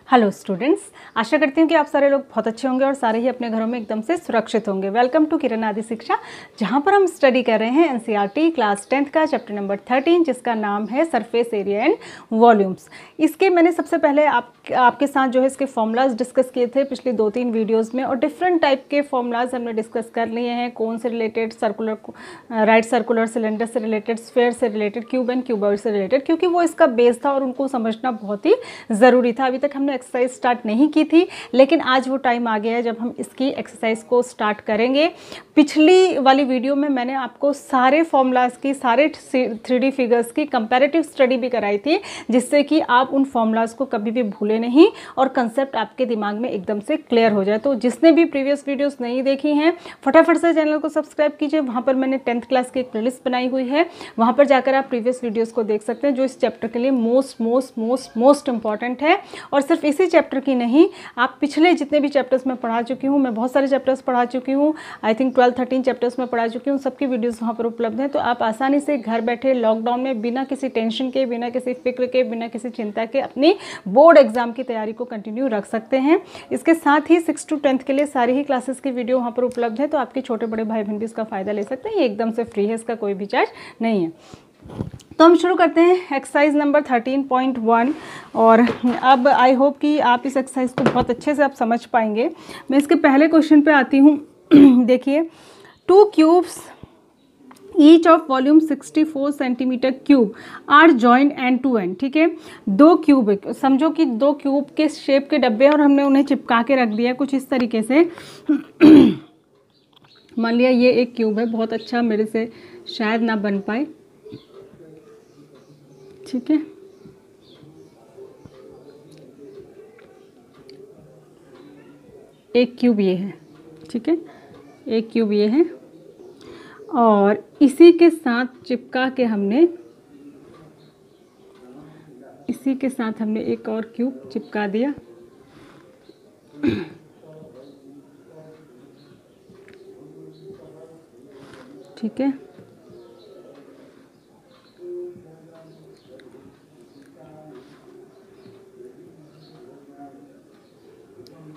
Hello students, आशा करती हूँ कि आप सारे लोग बहुत अच्छे होंगे और सारे ही अपने घरों में एकदम से सुरक्षित होंगे। वेलकम टू किरण आदि शिक्षा, जहाँ पर हम स्टडी कर रहे हैं एनसीईआरटी क्लास 10th का चैप्टर नंबर 13, जिसका नाम है सरफेस एरिया एंड वॉल्यूम्स। इसके मैंने सबसे पहले आपके साथ जो है इसके फॉर्मूलाज डिस्कस किए थे पिछली 2-3 वीडियोज़ में, और डिफरेंट टाइप के फॉर्मूलाज हमने डिस्कस कर लिए हैं। कोन से related, circular, right circular cylinder से रिलेटेड, स्फेयर से रिलेटेड, क्यूब एंड क्यूबॉइड से रिलेटेड, क्योंकि वो इसका बेस था और उनको समझना बहुत ही ज़रूरी था। अभी तक हमने एक्सरसाइज स्टार्ट नहीं की थी, लेकिन आज वो टाइम आ गया है जब हम इसकी एक्सरसाइज को स्टार्ट करेंगे। पिछली वाली वीडियो में मैंने आपको सारे फॉर्मूलाज की, सारे 3D फिगर्स की कंपैरेटिव स्टडी भी कराई थी, जिससे कि आप उन फॉर्मूलाज को कभी भी भूलें नहीं और कंसेप्ट आपके दिमाग में एकदम से क्लियर हो जाए। तो जिसने भी प्रीवियस वीडियोस नहीं देखी हैं, फटाफट से चैनल को सब्सक्राइब कीजिए। वहाँ पर मैंने 10th क्लास की एक प्लेलिस्ट बनाई हुई है, वहाँ पर जाकर आप प्रीवियस वीडियोज़ को देख सकते हैं, जो इस चैप्टर के लिए मोस्ट इंपॉर्टेंट है। और सिर्फ इसी चैप्टर की नहीं, आप पिछले जितने भी चैप्टर्स मैं पढ़ा चुकी हूँ, मैं बहुत सारे चैप्टर्स पढ़ा चुकी हूँ, आई थिंक 12-13 चैप्टर्स में पढ़ा चुकी हूँ, सबकी वीडियोस वहाँ पर उपलब्ध हैं। तो आप आसानी से घर बैठे लॉकडाउन में बिना किसी टेंशन के, बिना किसी फिक्र के, बिना किसी चिंता के अपनी बोर्ड एग्जाम की तैयारी को कंटिन्यू रख सकते हैं। इसके साथ ही 6 to 10th के लिए सारी ही क्लासेस की वीडियो वहाँ पर उपलब्ध है, तो आपके छोटे बड़े भाई बहन भी इसका फ़ायदा ले सकते हैं। ये एकदम से फ्री है, इसका कोई भी चार्ज नहीं है। तो हम शुरू करते हैं एक्सरसाइज नंबर 13.1। और अब आई होप कि आप इस एक्सरसाइज को बहुत अच्छे से आप समझ पाएंगे। मैं इसके पहले क्वेश्चन पे आती हूँ। देखिए, 2 cubes each of volume 64 centimetre cube are joint end to end. ठीक है, 2 क्यूब, समझो कि 2 क्यूब के शेप के डब्बे और हमने उन्हें चिपका के रख दिया कुछ इस तरीके से। मान लिया ये एक क्यूब है, बहुत अच्छा, मेरे से शायद ना बन पाए। ठीक है, एक क्यूब ये है। ठीक है, एक क्यूब ये है, और इसी के साथ चिपका के हमने, इसी के साथ हमने एक और क्यूब चिपका दिया। ठीक है,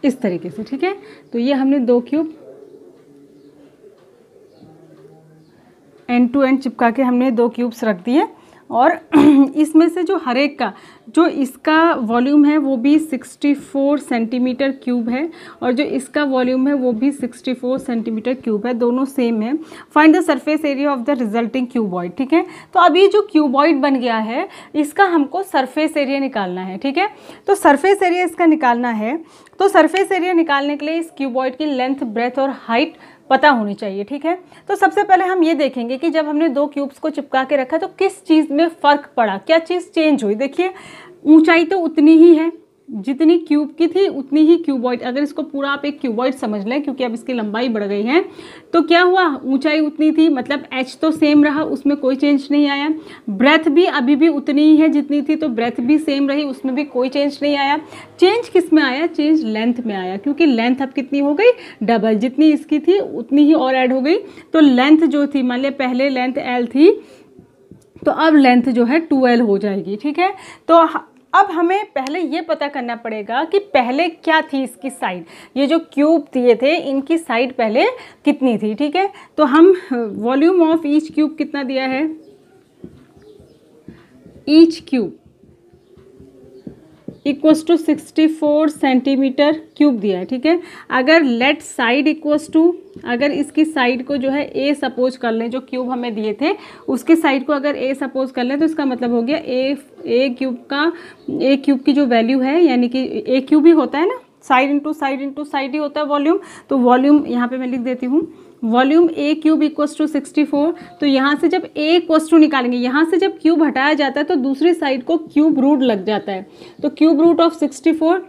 इस तरीके से। ठीक है, तो ये हमने 2 क्यूब एंड टू एंड चिपका के हमने 2 क्यूब्स रख दिए, और इसमें से जो हर एक का, जो इसका वॉल्यूम है वो भी 64 सेंटीमीटर क्यूब है, और जो इसका वॉल्यूम है वो भी 64 सेंटीमीटर क्यूब है, दोनों सेम है। Find the surface area of the resulting cuboid. ठीक है, तो अब ये जो क्यूबॉइड बन गया है, इसका हमको सरफेस एरिया निकालना है। ठीक है, तो सरफेस एरिया इसका निकालना है, तो सरफेस एरिया निकालने के लिए इस क्यूबॉइड की लेंथ, ब्रेथ और हाइट पता होनी चाहिए। ठीक है, तो सबसे पहले हम ये देखेंगे कि जब हमने 2 क्यूब्स को चिपका के रखा तो किस चीज़ में फ़र्क पड़ा, क्या चीज़ चेंज हुई। देखिए, ऊंचाई तो उतनी ही है जितनी क्यूब की थी, उतनी ही क्यूबॉइड, अगर इसको पूरा आप एक क्यूबॉइड समझ लें, क्योंकि अब इसकी लंबाई बढ़ गई है, तो क्या हुआ, ऊंचाई उतनी थी, मतलब एच तो सेम रहा, उसमें कोई चेंज नहीं आया। ब्रेथ भी अभी भी उतनी ही है जितनी थी, तो ब्रेथ भी सेम रही, उसमें भी कोई चेंज नहीं आया। चेंज किस में आया, चेंज लेंथ में आया, क्योंकि लेंथ अब कितनी हो गई, डबल, जितनी इसकी थी उतनी ही और ऐड हो गई। तो लेंथ जो थी, मान लिया पहले लेंथ L थी, तो अब लेंथ जो है 2L हो जाएगी। ठीक है, तो अब हमें पहले ये पता करना पड़ेगा कि पहले क्या थी इसकी साइड, ये जो क्यूब दिए थे इनकी साइड पहले कितनी थी। ठीक है, तो हम वॉल्यूम ऑफ ईच क्यूब कितना दिया है, each cube equals to 64 centimetre cube दिया है। ठीक है, अगर लेट साइड इक्वल्स टू, अगर इसकी साइड को जो है ए सपोज कर लें, जो क्यूब हमें दिए थे उसके साइड को अगर ए सपोज कर लें, तो इसका मतलब हो गया ए क्यूब की जो वैल्यू है, यानी कि ए क्यूब ही होता है ना, side into side into side ही होता है वॉल्यूम। तो वॉल्यूम यहाँ पे मैं लिख देती हूँ, volume a cube equals to 64। तो यहाँ से जब ए इक्वल्स टू निकालेंगे, यहाँ से जब क्यूब हटाया जाता है तो दूसरी साइड को क्यूब रूट लग जाता है, तो क्यूब रूट ऑफ 64,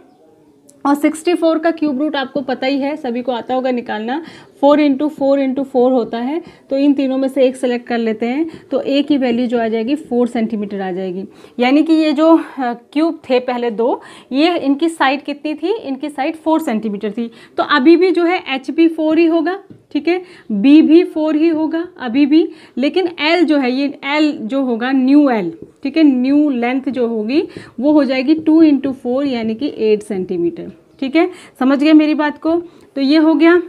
और 64 का क्यूब रूट आपको पता ही है, सभी को आता होगा निकालना, 4 इंटू 4 होता है। तो इन तीनों में से एक सेलेक्ट कर लेते हैं, तो ए की वैल्यू जो आ जाएगी 4 सेंटीमीटर आ जाएगी। यानी कि ये जो क्यूब थे पहले 2, ये इनकी साइड कितनी थी, इनकी साइड 4 सेंटीमीटर थी, तो अभी भी जो है एच भी 4 ही होगा, ठीक है। बी भी 4 ही होगा अभी भी, लेकिन एल जो है, ये एल जो होगा न्यू एल, ठीक है, न्यू लेंथ जो होगी वो हो जाएगी 2 × 4 यानी कि 8 सेंटीमीटर, ठीक है। समझ गए मेरी बात को? तो ये हो गया।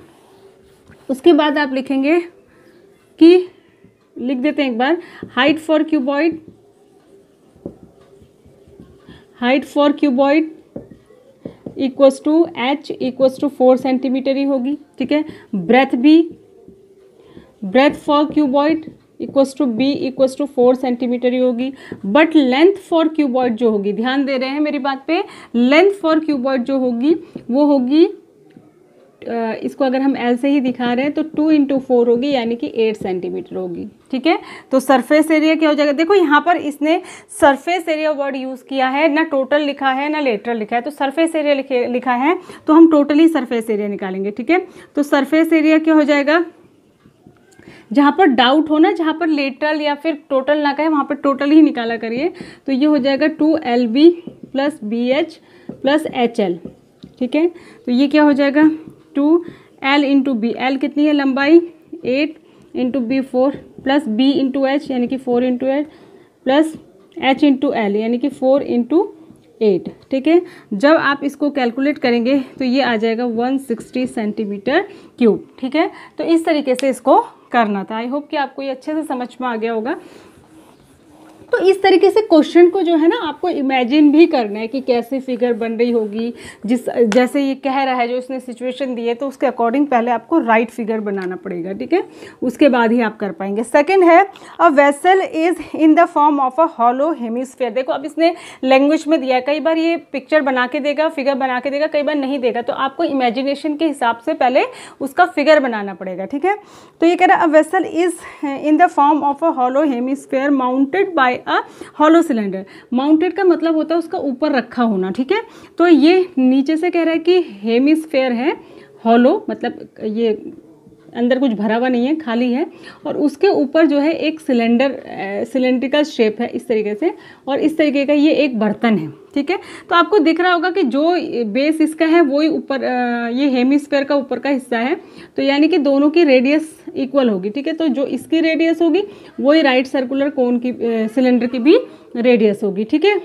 उसके बाद आप लिखेंगे कि, लिख देते हैं एक बार, height for cuboid, height for cuboid equals to H equals to 4 centimetre ही होगी, ठीक है। ब्रेथ भी, breadth for cuboid equals to B equals to 4 centimetre ही होगी। बट लेंथ फॉर क्यूबॉइड जो होगी, ध्यान दे रहे हैं मेरी बात पे, लेंथ फॉर क्यूबॉइड जो होगी वो होगी, इसको अगर हम एल से ही दिखा रहे हैं तो 2 × 4 होगी यानी कि 8 सेंटीमीटर होगी, ठीक है। तो सरफेस एरिया क्या हो जाएगा? देखो यहाँ पर इसने सरफेस एरिया वर्ड यूज़ किया है, ना टोटल लिखा है ना लेटरल लिखा है, तो सरफेस एरिया लिखा है तो हम टोटली सरफेस एरिया निकालेंगे, ठीक है। तो सरफेस एरिया क्या हो जाएगा? जहाँ पर डाउट हो ना, जहाँ पर लेटरल या फिर टोटल ना कहे वहाँ पर टोटल ही निकाला करिए। तो ये हो जाएगा 2LB + BH + HL, ठीक है। तो ये क्या हो जाएगा? 2L × B, L कितनी है लंबाई? 8 × B 4 + B × H यानी कि 4 × H + H × L यानी कि 4 × 8, ठीक है। जब आप इसको कैलकुलेट करेंगे तो ये आ जाएगा 160 सेंटीमीटर क्यूब, ठीक है। तो इस तरीके से इसको करना था। आई होप कि आपको ये अच्छे से समझ में आ गया होगा। तो इस तरीके से क्वेश्चन को जो है ना आपको इमेजिन भी करना है कि कैसे फिगर बन रही होगी, जैसे ये कह रहा है, जो इसने सिचुएशन दी है, तो उसके अकॉर्डिंग पहले आपको राइट फिगर बनाना पड़ेगा, ठीक है। उसके बाद ही आप कर पाएंगे। सेकंड है, a vessel is in the form of a hollow hemisphere. देखो अब इसने लैंग्वेज में दिया है, कई बार ये पिक्चर बना के देगा, फिगर बना के देगा, कई बार नहीं देगा, तो आपको इमेजिनेशन के हिसाब से पहले उसका फिगर बनाना पड़ेगा, ठीक है। तो ये कह रहा है, a vessel is in the form of a hollow hemisphere mounted by a hollow cylinder. Mounted का मतलब होता है उसका ऊपर रखा होना, ठीक है। तो ये नीचे से कह रहा है कि हेमिस्फीयर है, हॉलो मतलब ये अंदर कुछ भरा हुआ नहीं है, खाली है, और उसके ऊपर जो है एक सिलेंड्रिकल शेप है इस तरीके से, और इस तरीके का ये एक बर्तन है, ठीक है। तो आपको दिख रहा होगा कि जो बेस इसका है वही ऊपर, ये हेमिस्फीयर का ऊपर का हिस्सा है, तो यानी कि दोनों की रेडियस इक्वल होगी, ठीक है। तो जो इसकी रेडियस होगी वही राइट सर्कुलर कोन की सिलेंडर की भी रेडियस होगी, ठीक है।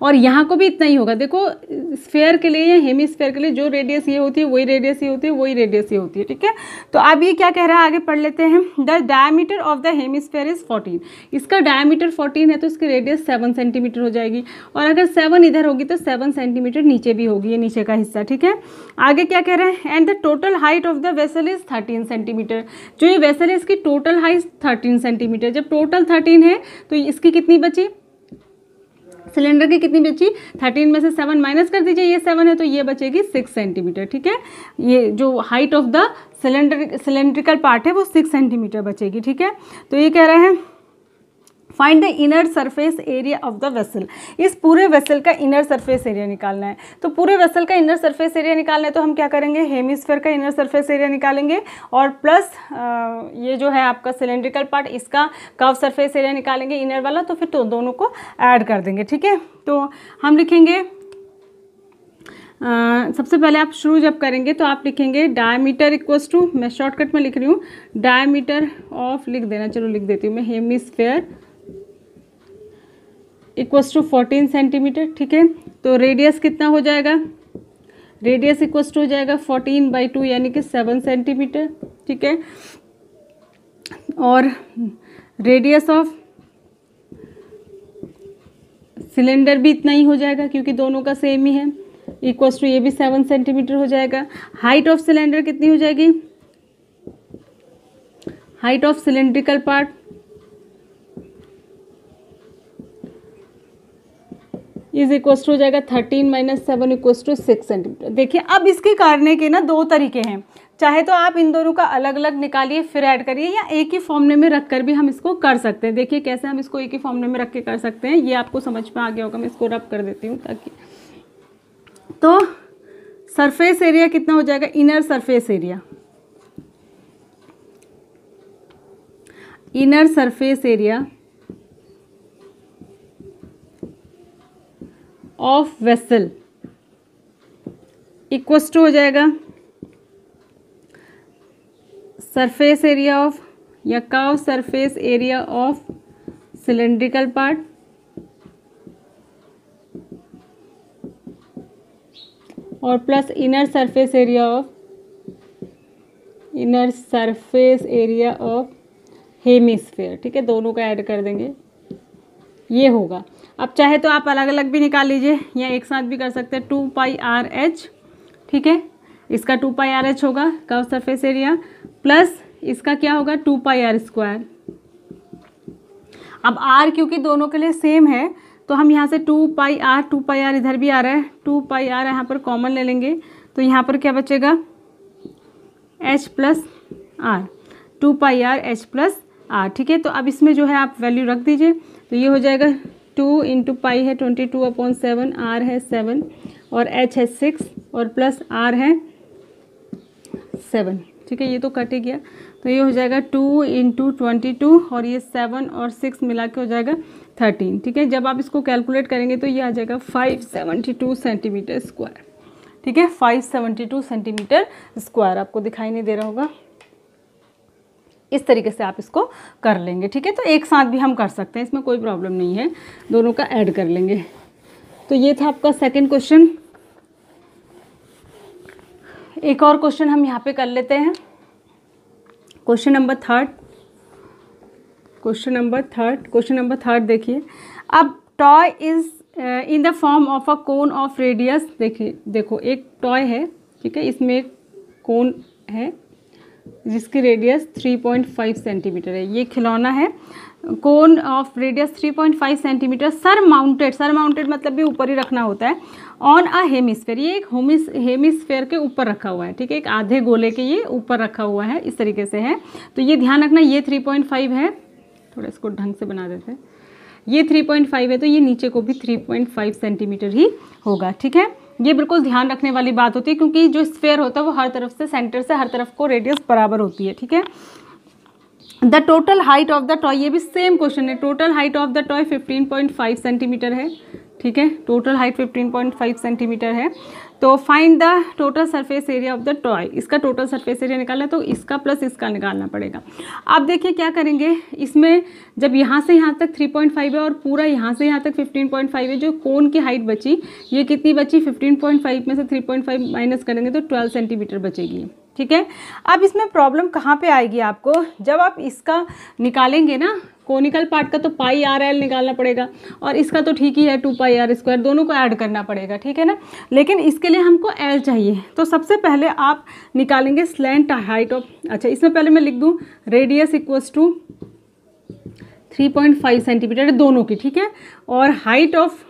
और यहाँ को भी इतना ही होगा। देखो स्फेयर के लिए या हेमिस्फेयर के लिए जो रेडियस ये होती है वही रेडियस ये होती है, वही रेडियस ये होती है, ठीक है। तो अब ये क्या कह रहा है आगे पढ़ लेते हैं। The diameter of the hemisphere is 14। इसका डायमीटर 14 है तो इसकी रेडियस 7 सेंटीमीटर हो जाएगी, और अगर 7 इधर होगी तो 7 सेंटीमीटर नीचे भी होगी, ये नीचे का हिस्सा, ठीक है। आगे क्या कह रहे हैं, and the total height of the vessel is 13 centimetre. जो ये वेसल है इसकी टोटल हाइट 13 सेंटीमीटर। जब टोटल 13 है तो इसकी कितनी बची, सिलेंडर की कितनी बची, 13 में से 7 माइनस कर दीजिए, ये 7 है तो ये बचेगी 6 सेंटीमीटर, ठीक है। ये जो height of the cylindrical part है वो 6 सेंटीमीटर बचेगी, ठीक है। तो ये कह रहे हैं find the inner surface area of the vessel. इस पूरे वेसल का इनर सरफेस एरिया निकालना है। तो पूरे वेसल का इनर सरफेस एरिया निकालना है तो हम क्या करेंगे, हेमिस्फीयर का इनर सरफेस एरिया निकालेंगे, और प्लस ये जो है आपका सिलेंड्रिकल पार्ट, इसका कर्व सरफेस एरिया निकालेंगे इनर वाला, तो फिर तो दोनों को ऐड कर देंगे, ठीक है। तो हम लिखेंगे, सबसे पहले आप शुरू जब करेंगे तो आप लिखेंगे डायमीटर इक्वल्स टू, मैं शॉर्टकट में लिख रही हूँ, डायमीटर ऑफ, लिख देना, चलो लिख देती हूँ मैं, हेमिस्फीयर इक्वल्स टू 14 सेंटीमीटर, ठीक है। तो रेडियस कितना हो जाएगा, रेडियस इक्वल्स टू हो जाएगा 14/2 यानी कि 7 सेंटीमीटर, ठीक है। और रेडियस ऑफ सिलेंडर भी इतना ही हो जाएगा क्योंकि दोनों का सेम ही है, इक्वल्स टू ये भी 7 सेंटीमीटर हो जाएगा। हाइट ऑफ सिलेंडर कितनी हो जाएगी, height of cylindrical part is equals to हो जाएगा 13 - 7 इक्वल्स टू 6 सेंटीमीटर। देखिए अब इसके करने के ना दो तरीके हैं, चाहे तो आप इन दोनों का अलग अलग निकालिए फिर ऐड करिए, या एक ही फॉर्मूले में रख कर भी हम इसको कर सकते हैं। देखिए कैसे हम इसको एक ही फॉर्मूले में रख के कर सकते हैं, ये आपको समझ में आ गया होगा। मैं इसको रब कर देती हूँ ताकि, तो सरफेस एरिया कितना हो जाएगा, inner surface area, inner surface area of vessel equals to हो जाएगा सरफेस एरिया ऑफ या curve surface area of cylindrical part और plus inner surface area of hemisphere. ठीक है, दोनों का ऐड कर देंगे, ये होगा। अब चाहे तो आप अलग अलग भी निकाल लीजिए या एक साथ भी कर सकते हैं। 2πRH, ठीक है, इसका 2πRH होगा कर्व सरफेस एरिया, प्लस इसका क्या होगा 2πr²। अब r क्योंकि दोनों के लिए सेम है तो हम यहाँ से 2πr इधर भी आ रहा है, 2πr यहाँ पर कॉमन ले लेंगे तो यहाँ पर क्या बचेगा h प्लस आर, 2πrh+r। ठीक है, तो अब इसमें जो है आप वैल्यू रख दीजिए, तो ये हो जाएगा 2 × π है 22/7, r है 7 और h है 6 और प्लस r है 7। ठीक है, ये तो कट ही गया, तो ये हो जाएगा 2 × 22 और ये 7 और 6 मिला के हो जाएगा 13। ठीक है, जब आप इसको कैलकुलेट करेंगे तो ये आ जाएगा 572 सेंटीमीटर स्क्वायर। ठीक है, 572 सेंटीमीटर स्क्वायर, आपको दिखाई नहीं दे रहा होगा। इस तरीके से आप इसको कर लेंगे। ठीक है, तो एक साथ भी हम कर सकते हैं, इसमें कोई प्रॉब्लम नहीं है, दोनों का ऐड कर लेंगे। तो ये था आपका सेकंड क्वेश्चन। एक और क्वेश्चन हम यहाँ पे कर लेते हैं, क्वेश्चन नंबर थर्ड देखिए। अब toy is in the form of a cone of radius. देखिए, देखो एक टॉय है, ठीक है, इसमें एक कोन है जिसकी रेडियस 3.5 सेंटीमीटर है। ये खिलौना है, cone of radius 3.5 centimetre, sir mounted मतलब भी ऊपर ही रखना होता है, ऑन अ हेमिस्फेयर। ये एक हेमिस्फेयर के ऊपर रखा हुआ है। ठीक है, एक आधे गोले के ये ऊपर रखा हुआ है, इस तरीके से है। तो ये ध्यान रखना, ये 3.5 है, थोड़ा इसको ढंग से बना देते हैं, ये 3.5 है तो ये नीचे को भी 3.5 सेंटीमीटर ही होगा। ठीक है, ये बिल्कुल ध्यान रखने वाली बात होती है क्योंकि जो स्फेयर होता है वो हर तरफ से, सेंटर से हर तरफ को रेडियस बराबर होती है। ठीक है, the total height of the toy, ये भी सेम क्वेश्चन है, total height of the toy 15.5 centimetre है। ठीक है, टोटल हाइट 15.5 सेंटीमीटर है। तो find the total surface area of the toy, इसका टोटल सरफेस एरिया निकालना है तो इसका प्लस इसका निकालना पड़ेगा। अब देखिए क्या करेंगे, इसमें जब यहाँ से यहाँ तक 3.5 है और पूरा यहाँ से यहाँ तक 15.5 है, जो कोन की हाइट बची ये कितनी बची, 15.5 में से 3.5 माइनस करेंगे तो 12 सेंटीमीटर बचेगी। ठीक है, अब इसमें प्रॉब्लम कहाँ पे आएगी आपको, जब आप इसका निकालेंगे ना कोनिकल पार्ट का, तो πRL निकालना पड़ेगा और इसका तो ठीक ही है 2πr², दोनों को ऐड करना पड़ेगा। ठीक है ना, लेकिन इसके लिए हमको L चाहिए। तो सबसे पहले आप निकालेंगे स्लैंट हाइट ऑफ, अच्छा इसमें पहले मैं लिख दूँ रेडियस इक्वल्स टू 3.5 सेंटीमीटर दोनों की। ठीक है, और हाइट ऑफ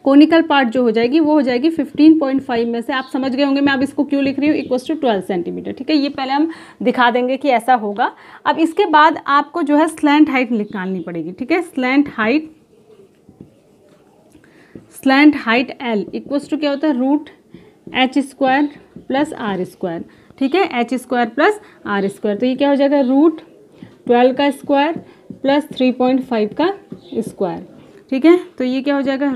कोनिकल पार्ट जो हो जाएगी वो हो जाएगी 15.5 में से, आप समझ गए होंगे मैं अब इसको क्यों लिख रही हूँ, इक्वल्स टू 12 सेंटीमीटर। ठीक है, ये पहले हम दिखा देंगे कि ऐसा होगा। अब इसके बाद आपको जो है स्लैंट हाइट निकालनी पड़ेगी। ठीक है, slant height L equals to क्या होता है, √h² + r²। ठीक है, h² + r², तो ये क्या हो जाएगा √12 का स्क्वायर प्लस 3.5 का स्क्वायर। ठीक है, तो ये क्या हो जाएगा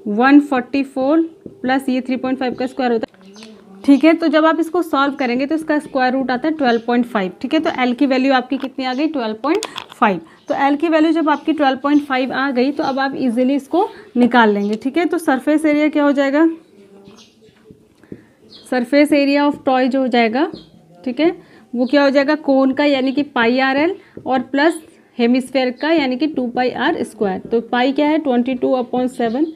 √144 प्लस ये 3.5 का स्क्वायर होता है। ठीक है, तो जब आप इसको सॉल्व करेंगे तो इसका स्क्वायर रूट आता है 12.5। ठीक है, तो L की वैल्यू आपकी कितनी आ गई 12.5। तो L की वैल्यू जब आपकी 12.5 आ गई तो अब आप इजीली इसको निकाल लेंगे। ठीक है, तो सरफेस एरिया क्या हो जाएगा, सरफेस एरिया ऑफ टॉय जो हो जाएगा, ठीक है, वो क्या हो जाएगा कोन का यानी कि πRL और प्लस हेमिस्फेयर का यानी कि 2πr²। तो पाई क्या है 22/7,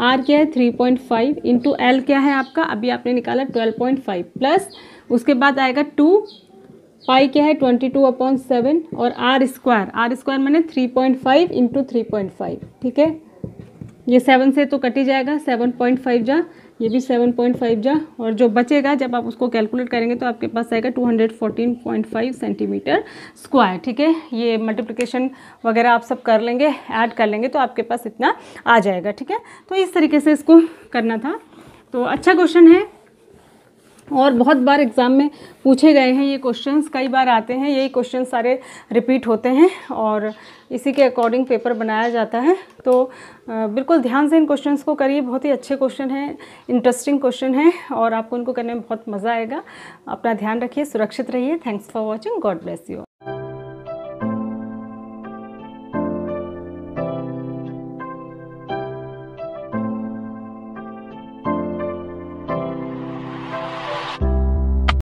r क्या है 3.5 इंटू L क्या है आपका अभी आपने निकाला 12.5 प्लस उसके बाद आएगा 2 पाई क्या है 22/7 और r² मैंने 3.5 इंटू 3.5। ठीक है, ये 7 से तो कट ही जाएगा, 7.5 जा, ये भी 7.5 जा, और जो बचेगा जब आप उसको कैलकुलेट करेंगे तो आपके पास आएगा 214.5 सेंटीमीटर स्क्वायर। ठीक है, ये मल्टीप्लिकेशन वगैरह आप सब कर लेंगे, ऐड कर लेंगे तो आपके पास इतना आ जाएगा। ठीक है, तो इस तरीके से इसको करना था। तो अच्छा क्वेश्चन है, और बहुत बार एग्ज़ाम में पूछे गए हैं ये क्वेश्चंस, कई बार आते हैं, यही क्वेश्चन सारे रिपीट होते हैं और इसी के अकॉर्डिंग पेपर बनाया जाता है। तो बिल्कुल ध्यान से इन क्वेश्चंस को करिए, बहुत ही अच्छे क्वेश्चन हैं, इंटरेस्टिंग क्वेश्चन हैं और आपको इनको करने में बहुत मज़ा आएगा। अपना ध्यान रखिए, सुरक्षित रहिए। Thanks for watching, God bless you.